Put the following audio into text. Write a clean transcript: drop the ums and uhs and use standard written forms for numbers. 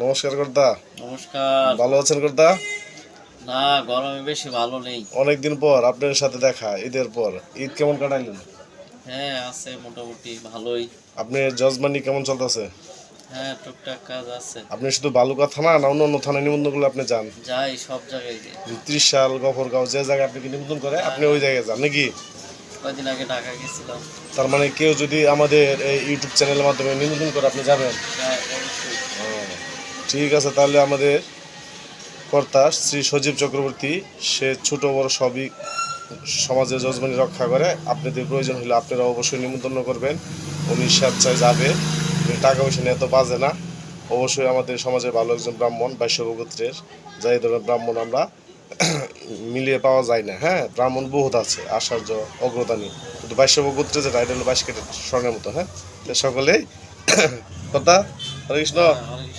নমস্কার কর্তা। নমস্কার। ভালো আছেন কর্তা? না, গরমে বেশি ভালো নেই। অনেকদিন পর আপনার সাথে দেখা, ঈদের পর। ঈদ কেমন কাটাইলেন? হ্যাঁ, আছে মোটামুটি ভালোই। আপনি জজমানি কেমন চলতেছে? হ্যাঁ, টুকটাক কাজ আছে। আপনি শুধু বালুকা থানা না অন্য অন্য থানায় নিবন্ধন করলে আপনি যান? যাই সব জায়গায় যাই। ত্রিশাল, গফরগাঁও, যে জায়গায় আপনি নিবন্ধন করে আপনি ওই জায়গায় যান নাকি? কয়দিন আগে ঢাকা গেছিলাম। তার মানে কেউ যদি আমাদের এই ইউটিউব চ্যানেলের মাধ্যমে নিবন্ধন করে আপনি যাবেন? যাই অবশ্যই। ও, ঠিক আছে। তাহলে আমাদের কর্তা শ্রী সজীব চক্রবর্তী, সে ছোট বড় সবই সমাজের জজমানি রক্ষা করে। আপনাদের প্রয়োজন হলে আপনারা অবশ্যই নিমন্ত্রণ করবেন। উনি স্বেচ্ছায় যাবে, উনি টাকা পয়সা নিয়ে এত বাজে না। অবশ্যই আমাদের সমাজের ভালো একজন ব্রাহ্মণ, বৈশ্য গোত্রের, যা এই ধরনের ব্রাহ্মণ আমরা মিলিয়ে পাওয়া যায় না। হ্যাঁ, ব্রাহ্মণ বহুত আছে, আচার্য, অগ্রদানী, কিন্তু বৈশ্য গোত্রে যেটা, এটা হলো 22 ক্যারেট স্বর্ণের মতো। হ্যাঁ, তো সকলেই কথা, হরে কৃষ্ণ। হ্যাঁ, অনেক